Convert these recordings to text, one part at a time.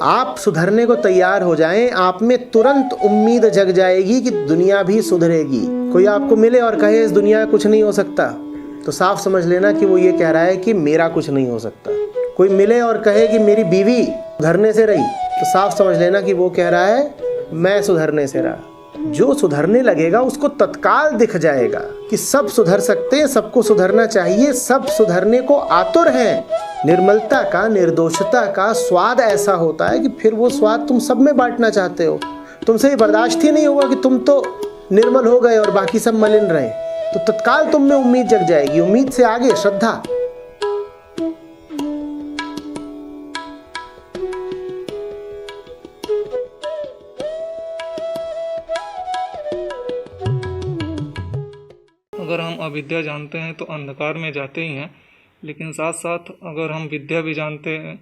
आप सुधरने को तैयार हो जाएं, आप में तुरंत उम्मीद जग जाएगी कि दुनिया भी सुधरेगी। कोई आपको मिले और कहे इस दुनिया में कुछ नहीं हो सकता, तो साफ समझ लेना कि वो ये कह रहा है कि मेरा कुछ नहीं हो सकता। कोई मिले और कहे कि मेरी बीवी सुधरने से रही, तो साफ समझ लेना कि वो कह रहा है मैं सुधरने से रहा। जो सुधरने लगेगा उसको तत्काल दिख जाएगा कि सब सुधर सकते हैं, सबको सुधरना चाहिए, सब सुधरने को आतुर हैं। निर्मलता का, निर्दोषता का स्वाद ऐसा होता है कि फिर वो स्वाद तुम सब में बांटना चाहते हो। तुमसे ये बर्दाश्त ही नहीं होगा कि तुम तो निर्मल हो गए और बाकी सब मलिन रहे। तो तत्काल तुम में उम्मीद जग जाएगी। उम्मीद से आगे श्रद्धा। अगर हम अविद्या जानते हैं तो अंधकार में जाते ही हैं, लेकिन साथ साथ अगर हम विद्या भी जानते हैं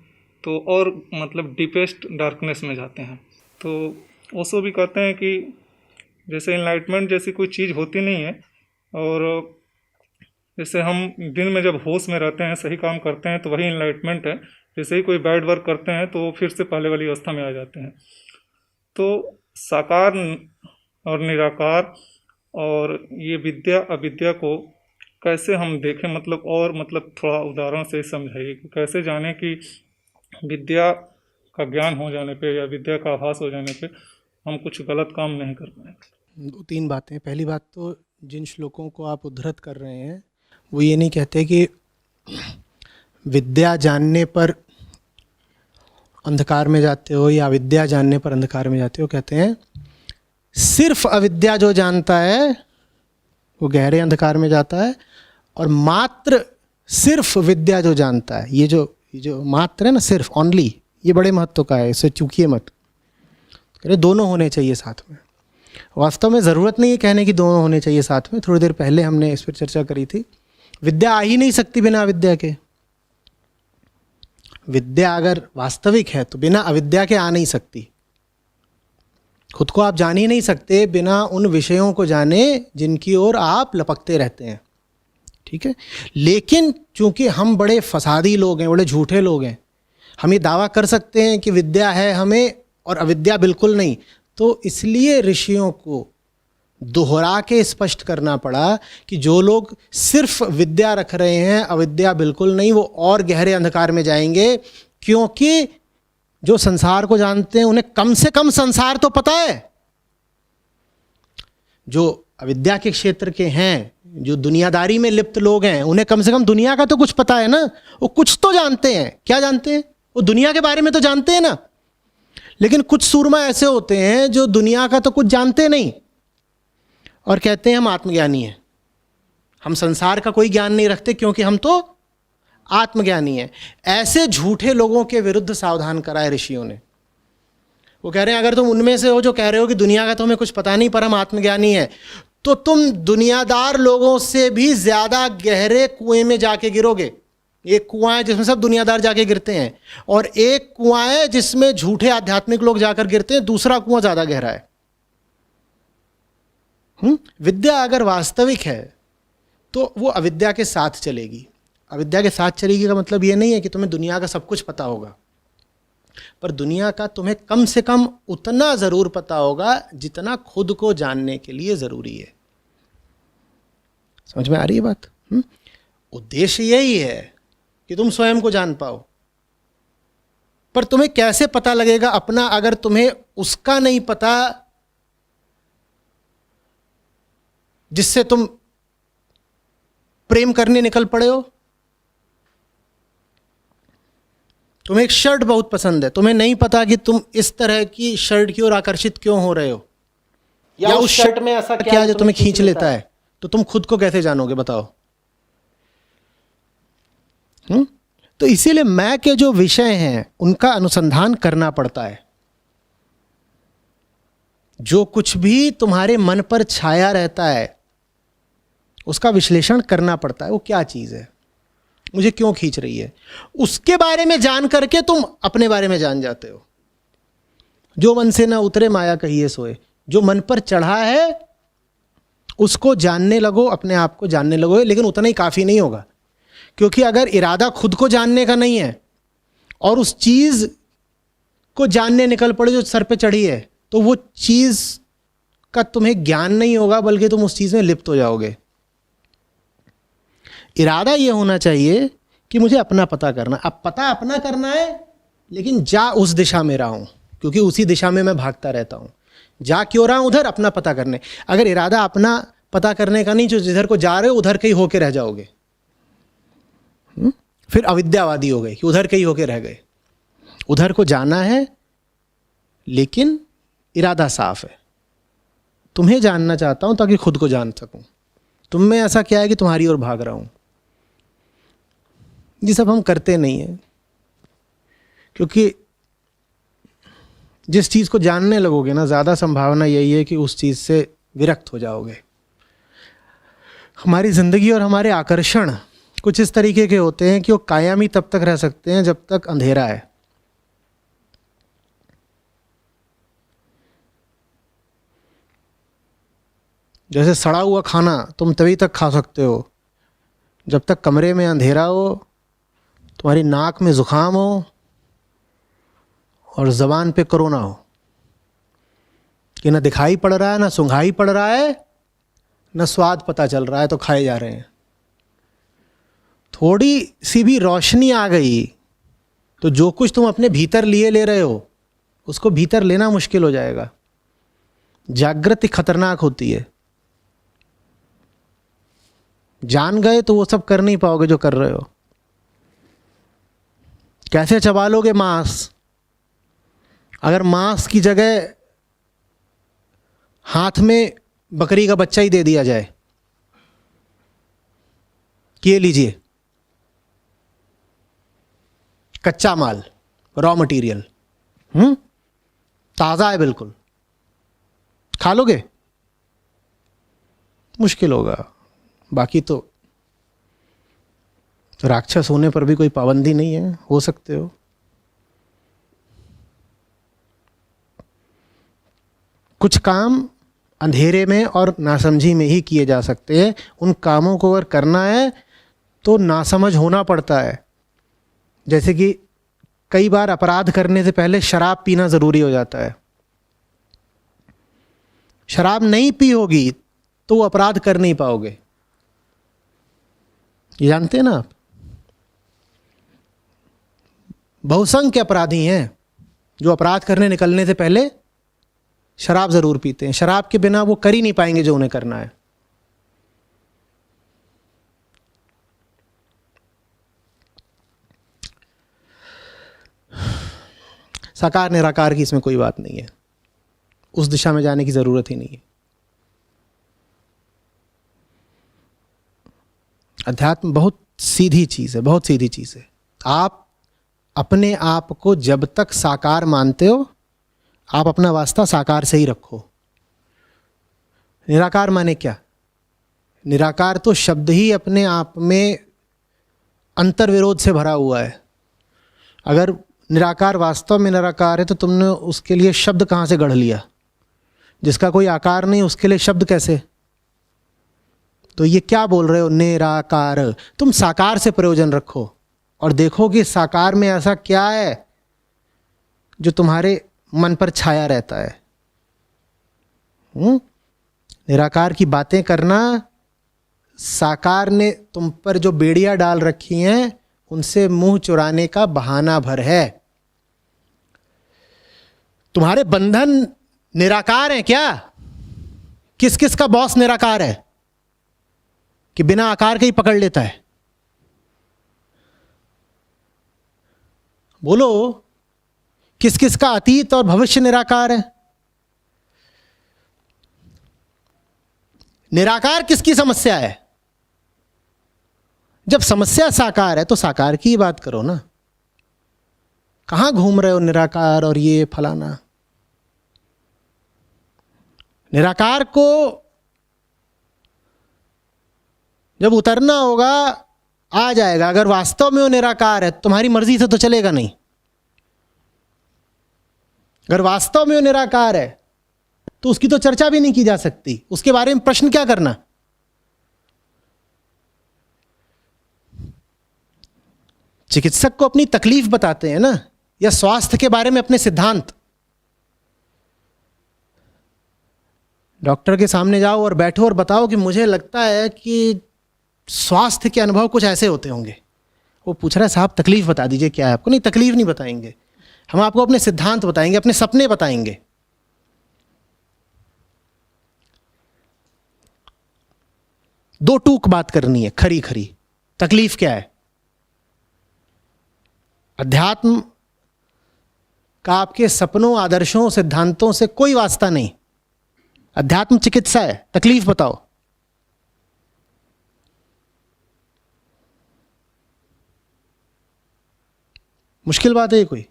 तो और मतलब डीपेस्ट डार्कनेस में जाते हैं। तो ओशो भी कहते हैं कि जैसे इनलाइटमेंट जैसी कोई चीज़ होती नहीं है, और जैसे हम दिन में जब होश में रहते हैं, सही काम करते हैं, तो वही इनलाइटमेंट है। जैसे ही कोई बैड वर्क करते हैं तो फिर से पहले वाली अवस्था में आ जाते हैं। तो साकार और निराकार और ये विद्या अविद्या को कैसे हम देखें, मतलब और मतलब थोड़ा उदाहरण से समझाइए कि कैसे जाने कि विद्या का ज्ञान हो जाने पे या विद्या का आभास हो जाने पे हम कुछ गलत काम नहीं कर पाएंगे। 2-3 बातें। पहली बात तो जिन श्लोकों को आप उद्धृत कर रहे हैं वो ये नहीं कहते कि विद्या जानने पर अंधकार में जाते हो या विद्या जानने पर अंधकार में जाते हो। कहते हैं सिर्फ अविद्या जो जानता है वो गहरे अंधकार में जाता है, और मात्र सिर्फ विद्या जो जानता है, ये जो मात्र है ना, सिर्फ ओनली, ये बड़े महत्व का है, इसे चूकिए मत। कह रहे दोनों होने चाहिए साथ में। वास्तव में ज़रूरत नहीं है कहने की दोनों होने चाहिए साथ में। थोड़ी देर पहले हमने इस पर चर्चा करी थी। विद्या आ ही नहीं सकती बिना अविद्या के। विद्या अगर वास्तविक है तो बिना अविद्या के आ नहीं सकती। खुद को आप जान ही नहीं सकते बिना उन विषयों को जाने जिनकी ओर आप लपकते रहते हैं। ठीक है, लेकिन चूंकि हम बड़े फसादी लोग हैं, बड़े झूठे लोग हैं, हम ये दावा कर सकते हैं कि विद्या है हमें और अविद्या बिल्कुल नहीं, तो इसलिए ऋषियों को दोहरा के स्पष्ट करना पड़ा कि जो लोग सिर्फ विद्या रख रहे हैं, अविद्या बिल्कुल नहीं, वो और गहरे अंधकार में जाएंगे। क्योंकि जो संसार को जानते हैं उन्हें कम से कम संसार तो पता है। जो अविद्या के क्षेत्र के हैं, जो दुनियादारी में लिप्त लोग हैं, उन्हें कम से कम दुनिया का तो कुछ पता है ना। वो कुछ तो जानते हैं। क्या जानते हैं? वो दुनिया के बारे में तो जानते हैं ना। लेकिन कुछ सूरमा ऐसे होते हैं जो दुनिया का तो कुछ जानते नहीं और कहते हैं हम आत्मज्ञानी हैं, हम संसार का कोई ज्ञान नहीं रखते क्योंकि हम तो आत्मज्ञानी है। ऐसे झूठे लोगों के विरुद्ध सावधान कराए ऋषियों ने। वो कह रहे हैं अगर तुम उनमें से हो जो कह रहे हो कि दुनिया का तो हमें कुछ पता नहीं पर हम आत्मज्ञानी हैं, तो तुम दुनियादार लोगों से भी ज्यादा गहरे कुएं में जाके गिरोगे। एक कुआं है जिसमें सब दुनियादार जाके गिरते हैं, और एक कुआं है जिसमें झूठे आध्यात्मिक लोग जाकर गिरते हैं। दूसरा कुआं ज्यादा गहरा है। विद्या अगर वास्तविक है तो वो अविद्या के साथ चलेगी। अविद्या के साथ चलेगी का मतलब ये नहीं है कि तुम्हें दुनिया का सब कुछ पता होगा, पर दुनिया का तुम्हें कम से कम उतना ज़रूर पता होगा जितना खुद को जानने के लिए ज़रूरी है। समझ में आ रही है बात? उद्देश्य यही है कि तुम स्वयं को जान पाओ, पर तुम्हें कैसे पता लगेगा अपना अगर तुम्हें उसका नहीं पता जिससे तुम प्रेम करने निकल पड़े हो। तुम्हें एक शर्ट बहुत पसंद है, तुम्हें नहीं पता कि तुम इस तरह की शर्ट की ओर आकर्षित क्यों हो रहे हो, या उस शर्ट में ऐसा क्या है जो तुम्हें खींच लेता है, तो तुम खुद को कैसे जानोगे बताओ? तो इसीलिए मैं के जो विषय हैं उनका अनुसंधान करना पड़ता है। जो कुछ भी तुम्हारे मन पर छाया रहता है उसका विश्लेषण करना पड़ता है। वो क्या चीज़ है, मुझे क्यों खींच रही है, उसके बारे में जान करके तुम अपने बारे में जान जाते हो। जो मन से ना उतरे माया कहिए सोए। जो मन पर चढ़ा है उसको जानने लगो, अपने आप को जानने लगो। लेकिन उतना ही काफ़ी नहीं होगा, क्योंकि अगर इरादा खुद को जानने का नहीं है और उस चीज़ को जानने निकल पड़े जो सर पे चढ़ी है, तो वो चीज़ का तुम्हें ज्ञान नहीं होगा, बल्कि तुम उस चीज़ में लिप्त हो जाओगे। इरादा ये होना चाहिए कि मुझे अपना पता करना। अब पता अपना करना है, लेकिन जा उस दिशा में रहा हूँ, क्योंकि उसी दिशा में मैं भागता रहता हूँ। जा क्यों रहा हूँ उधर? अपना पता करने। अगर इरादा अपना पता करने का नहीं, जो जिधर को जा रहे हो उधर कहीं होके रह जाओगे, फिर अविद्यावादी हो गए कि उधर कहीं होके रह गए। उधर को जाना है, लेकिन इरादा साफ है। तुम्हें जानना चाहता हूं ताकि खुद को जान सकूं। तुम में ऐसा क्या है कि तुम्हारी ओर भाग रहा हूं? ये सब हम करते नहीं हैं, क्योंकि जिस चीज़ को जानने लगोगे ना, ज़्यादा संभावना यही है कि उस चीज़ से विरक्त हो जाओगे। हमारी ज़िंदगी और हमारे आकर्षण कुछ इस तरीके के होते हैं कि वो कायम ही तब तक रह सकते हैं जब तक अंधेरा है। जैसे सड़ा हुआ खाना तुम तभी तक खा सकते हो जब तक कमरे में अंधेरा हो, तुम्हारी नाक में ज़ुकाम हो और ज़बान पे कोरोना हो, कि ना दिखाई पड़ रहा है, ना सूंघाई पड़ रहा है, ना स्वाद पता चल रहा है, तो खाए जा रहे हैं। थोड़ी सी भी रोशनी आ गई तो जो कुछ तुम अपने भीतर लिए ले रहे हो उसको भीतर लेना मुश्किल हो जाएगा। जागृति खतरनाक होती है। जान गए तो वो सब कर नहीं पाओगे जो कर रहे हो। कैसे चबा लोगे मांस? अगर मांस की जगह हाथ में बकरी का बच्चा ही दे दिया जाए कि ये लीजिए कच्चा माल, रॉ मटेरियल, ताज़ा है बिल्कुल, खा लोगे? मुश्किल होगा। बाकी तो राक्षस होने पर भी कोई पाबंदी नहीं है, हो सकते हो। कुछ काम अंधेरे में और नासमझी में ही किए जा सकते हैं। उन कामों को अगर करना है तो नासमझ होना पड़ता है। जैसे कि कई बार अपराध करने से पहले शराब पीना ज़रूरी हो जाता है। शराब नहीं पी होगी तो वो अपराध कर नहीं पाओगे। ये जानते हैं ना आप? बहुसंख्य अपराधी हैं जो अपराध करने निकलने से पहले शराब ज़रूर पीते हैं। शराब के बिना वो कर ही नहीं पाएंगे जो उन्हें करना है। साकार निराकार की इसमें कोई बात नहीं है। उस दिशा में जाने की ज़रूरत ही नहीं है। अध्यात्म बहुत सीधी चीज़ है, बहुत सीधी चीज़ है। आप अपने आप को जब तक साकार मानते हो, आप अपना वास्ता साकार से ही रखो। निराकार माने क्या? निराकार तो शब्द ही अपने आप में अंतर्विरोध से भरा हुआ है। अगर निराकार वास्तव में निराकार है तो तुमने उसके लिए शब्द कहाँ से गढ़ लिया? जिसका कोई आकार नहीं उसके लिए शब्द कैसे? तो ये क्या बोल रहे हो निराकार? तुम साकार से प्रयोजन रखो और देखो कि साकार में ऐसा क्या है जो तुम्हारे मन पर छाया रहता है। निराकार की बातें करना, साकार ने तुम पर जो बेड़ियां डाल रखी हैं उनसे मुंह चुराने का बहाना भर है। तुम्हारे बंधन निराकार हैं क्या? किस किस का बॉस निराकार है कि बिना आकार के ही पकड़ लेता है? बोलो, किस किस का अतीत और भविष्य निराकार है? निराकार किसकी समस्या है? जब समस्या साकार है तो साकार की ही बात करो ना। कहां घूम रहे हो निराकार और ये फलाना? निराकार को जब उतरना होगा आ जाएगा। अगर वास्तव में वो निराकार है तुम्हारी मर्जी से तो चलेगा नहीं। अगर वास्तव में वो निराकार है तो उसकी तो चर्चा भी नहीं की जा सकती। उसके बारे में प्रश्न क्या करना? चिकित्सक को अपनी तकलीफ बताते हैं ना, या स्वास्थ्य के बारे में अपने सिद्धांत। डॉक्टर के सामने जाओ और बैठो और बताओ कि मुझे लगता है कि स्वास्थ्य के अनुभव कुछ ऐसे होते होंगे। वो पूछ रहा है साहब तकलीफ बता दीजिए क्या है आपको। नहीं, तकलीफ नहीं बताएंगे, हम आपको अपने सिद्धांत बताएंगे, अपने सपने बताएंगे। दो टूक बात करनी है, खरी खरी। तकलीफ क्या है? अध्यात्म का आपके सपनों, आदर्शों, सिद्धांतों से कोई वास्ता नहीं। अध्यात्म चिकित्सा है। तकलीफ बताओ। मुश्किल बात है ये कोई?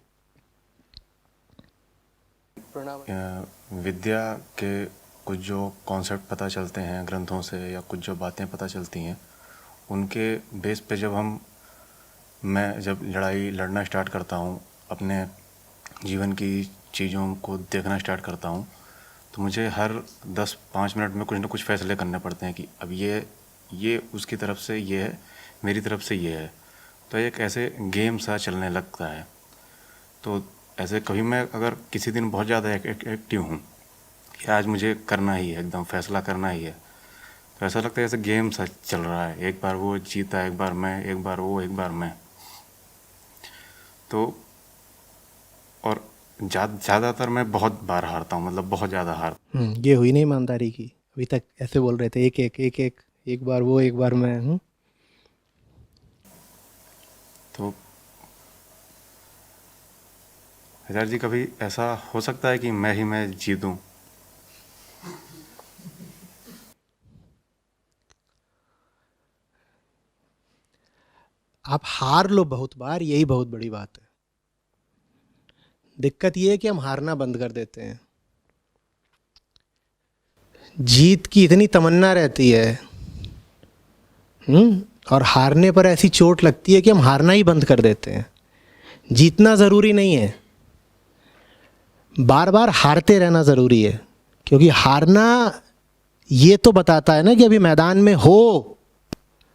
विद्या के कुछ जो कॉन्सेप्ट पता चलते हैं ग्रंथों से, या कुछ जो बातें पता चलती हैं, उनके बेस पे मैं जब लड़ाई लड़ना स्टार्ट करता हूँ, अपने जीवन की चीज़ों को देखना स्टार्ट करता हूँ, तो मुझे हर 10-5 मिनट में कुछ ना कुछ फैसले करने पड़ते हैं कि अब ये उसकी तरफ से ये है, मेरी तरफ से ये है। तो एक ऐसे गेम सा चलने लगता है। तो ऐसे कभी मैं अगर किसी दिन बहुत ज़्यादा एक्टिव हूँ कि आज मुझे करना ही है, एकदम फैसला करना ही है, तो ऐसा लगता है जैसे गेम सा चल रहा है। एक बार वो जीता, एक बार मैं, एक बार वो, एक बार मैं। तो और ज़्यादातर मैं बहुत बार हारता हूँ, मतलब बहुत ज़्यादा ये हुई नहीं ईमानदारी की। अभी तक ऐसे बोल रहे थे एक बार वो, एक बार मैं। तो हजार जी, कभी ऐसा हो सकता है कि मैं जीतूं? आप हार लो बहुत बार, यही बहुत बड़ी बात है। दिक्कत ये है कि हम हारना बंद कर देते हैं। जीत की इतनी तमन्ना रहती है, और हारने पर ऐसी चोट लगती है कि हम हारना ही बंद कर देते हैं। जीतना ज़रूरी नहीं है, बार बार हारते रहना ज़रूरी है। क्योंकि हारना ये तो बताता है ना कि अभी मैदान में हो।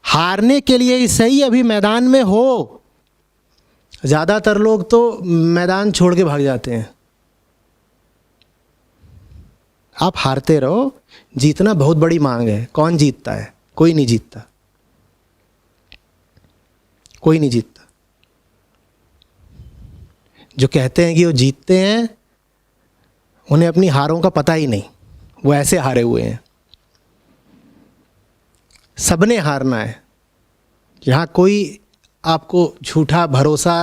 हारने के लिए ही सही अभी मैदान में हो। ज़्यादातर लोग तो मैदान छोड़ के भाग जाते हैं। आप हारते रहो। जीतना बहुत बड़ी मांग है। कौन जीतता है? कोई नहीं जीतता, कोई नहीं जीतता। जो कहते हैं कि वो जीतते हैं, उन्हें अपनी हारों का पता ही नहीं। वो ऐसे हारे हुए हैं। सबने हारना है। यहाँ कोई आपको झूठा भरोसा,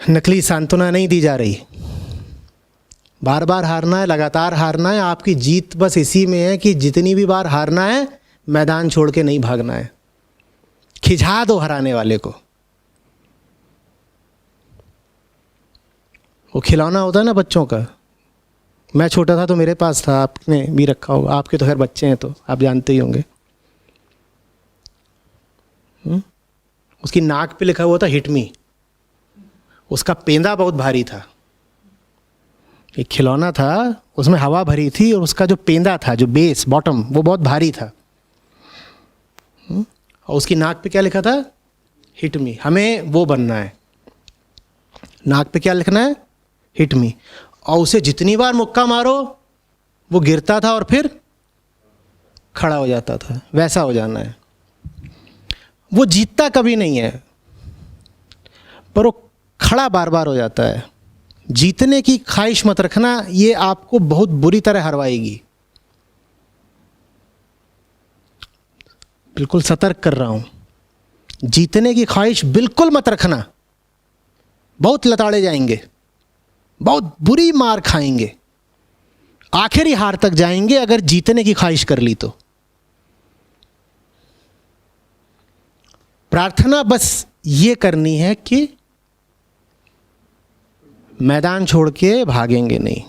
नकली सांत्वना नहीं दी जा रही। बार बार हारना है, लगातार हारना है। आपकी जीत बस इसी में है कि जितनी भी बार हारना है, मैदान छोड़ के नहीं भागना है। खिंचा दो हराने वाले को। वो खिलौना होता है ना बच्चों का। मैं छोटा था तो मेरे पास था, आपने भी रखा होगा। आपके तो खैर बच्चे हैं तो आप जानते ही होंगे। उसकी नाक पे लिखा हुआ था हिट मी। उसका पेंदा बहुत भारी था। एक खिलौना था, उसमें हवा भरी थी, और उसका जो पेंदा था, जो बेस बॉटम, वो बहुत भारी था। और उसकी नाक पे क्या लिखा था? Hit me. हमें वो बनना है। नाक पे क्या लिखना है? Hit me. और उसे जितनी बार मुक्का मारो, वो गिरता था और फिर खड़ा हो जाता था। वैसा हो जाना है। वो जीतता कभी नहीं है, पर वो खड़ा बार बार हो जाता है। जीतने की ख्वाहिश मत रखना, ये आपको बहुत बुरी तरह हरवाएगी। बिल्कुल सतर्क कर रहा हूं। जीतने की ख्वाहिश बिल्कुल मत रखना। बहुत लताड़े जाएंगे, बहुत बुरी मार खाएंगे, आखिरी हार तक जाएंगे अगर जीतने की ख्वाहिश कर ली तो। प्रार्थना बस ये करनी है कि मैदान छोड़ के भागेंगे नहीं।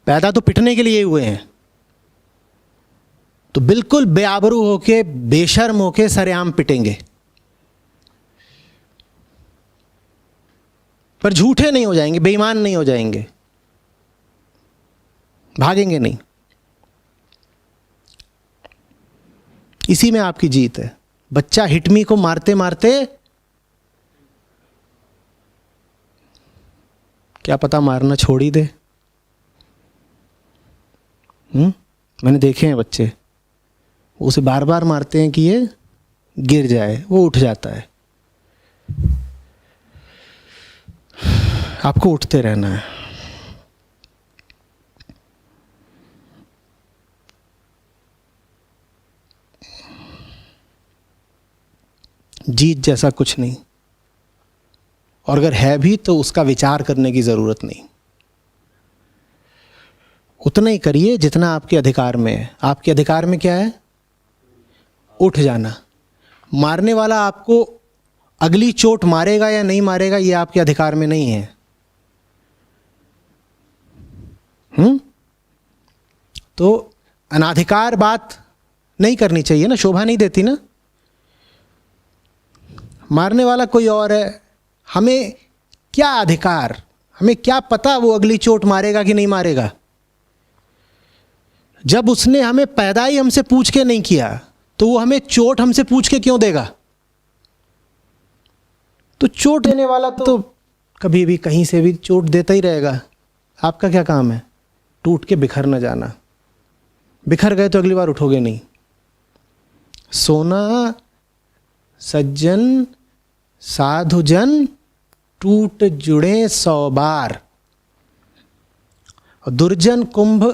पैदा तो पिटने के लिए हुए हैं, तो बिल्कुल बेआबरू होके, बेशर्म होके सरेआम पिटेंगे। पर झूठे नहीं हो जाएंगे, बेईमान नहीं हो जाएंगे, भागेंगे नहीं। इसी में आपकी जीत है। बच्चा हिटमी को मारते मारते क्या पता मारना छोड़ ही दे। मैंने देखे हैं बच्चे, उसे बार बार मारते हैं कि ये गिर जाए, वो उठ जाता है। आपको उठते रहना है। जीत जैसा कुछ नहीं, और अगर है भी तो उसका विचार करने की जरूरत नहीं। उतना ही करिए जितना आपके अधिकार में है। आपके अधिकार में क्या है? उठ जाना। मारने वाला आपको अगली चोट मारेगा या नहीं मारेगा ये आपके अधिकार में नहीं है। तो अनाधिकार बात नहीं करनी चाहिए ना, शोभा नहीं देती ना। मारने वाला कोई और है, हमें क्या अधिकार, हमें क्या पता वो अगली चोट मारेगा कि नहीं मारेगा। जब उसने हमें पैदा ही हमसे पूछ के नहीं किया तो वो हमें चोट हमसे पूछ के क्यों देगा? तो चोट देने वाला तो कभी भी कहीं से भी चोट देता ही रहेगा। आपका क्या काम है? टूट के बिखर न जाना। बिखर गए तो अगली बार उठोगे नहीं। सोना सज्जन साधुजन टूट जुड़े 100 बार, और दुर्जन कुंभ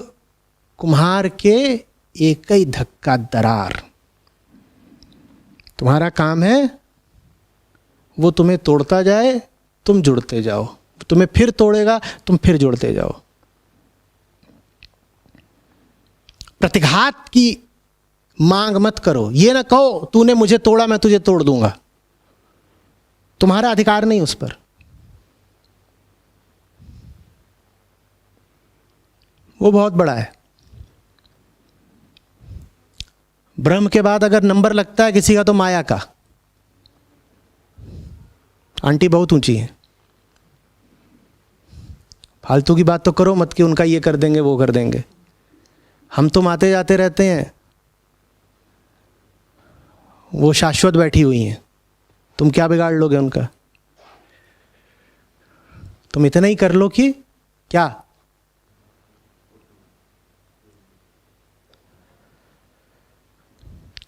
कुम्हार के एक ही धक्का दरार। तुम्हारा काम है वो तुम्हें तोड़ता जाए, तुम जुड़ते जाओ। तुम्हें फिर तोड़ेगा, तुम फिर जुड़ते जाओ। प्रतिघात की मांग मत करो। ये ना कहो तूने मुझे तोड़ा मैं तुझे तोड़ दूंगा। तुम्हारा अधिकार नहीं उस पर। वो बहुत बड़ा है। ब्रह्म के बाद अगर नंबर लगता है किसी का तो माया का। आंटी बहुत ऊंची है, फालतू की बात तो करो मत कि उनका ये कर देंगे वो कर देंगे। हम तुम आते जाते रहते हैं, वो शाश्वत बैठी हुई हैं। तुम क्या बिगाड़ लोगे उनका? तुम इतना ही कर लो कि क्या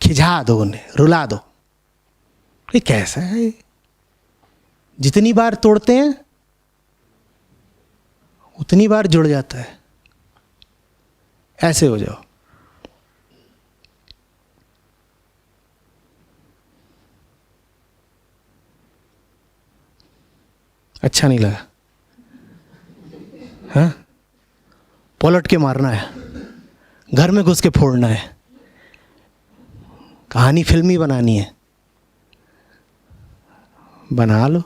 खिझा दो उन्हें, रुला दो। ये कैसा है? जितनी बार तोड़ते हैं उतनी बार जुड़ जाता है। ऐसे हो जाओ। अच्छा नहीं लगा? हाँ, पलट के मारना है, घर में घुस के फोड़ना है, कहानी फिल्मी बनानी है, बना लो।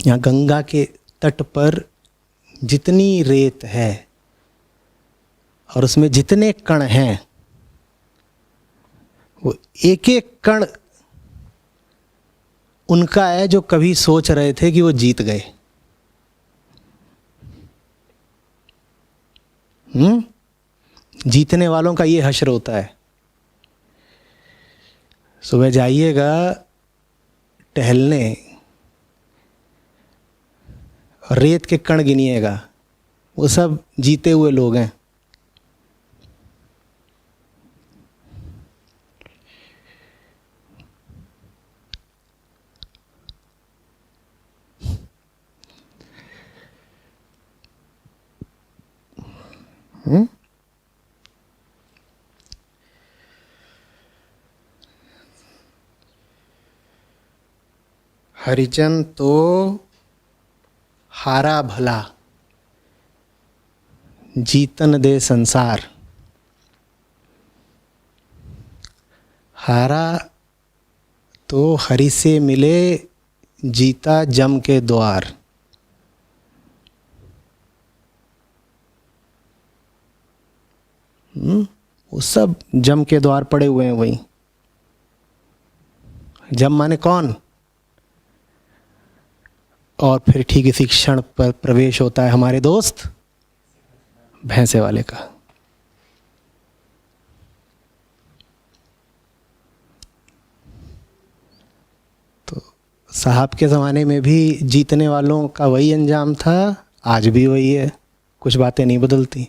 यहाँ गंगा के तट पर जितनी रेत है और उसमें जितने कण हैं, वो एक एक कण उनका है जो कभी सोच रहे थे कि वो जीत गए। जीतने वालों का ये हश्र होता है। सुबह जाइएगा टहलने, रेत के कण गिनिएगा, वो सब जीते हुए लोग हैं। हरिजन तो हारा भला, जीतन दे संसार। हारा तो हरि से मिले, जीता जम के द्वार। वो सब जम के द्वार पड़े हुए हैं वहीं। जम माने कौन? और फिर ठीक इसी क्षण पर प्रवेश होता है हमारे दोस्त भैंसे वाले का। तो साहब के ज़माने में भी जीतने वालों का वही अंजाम था, आज भी वही है, कुछ बातें नहीं बदलती।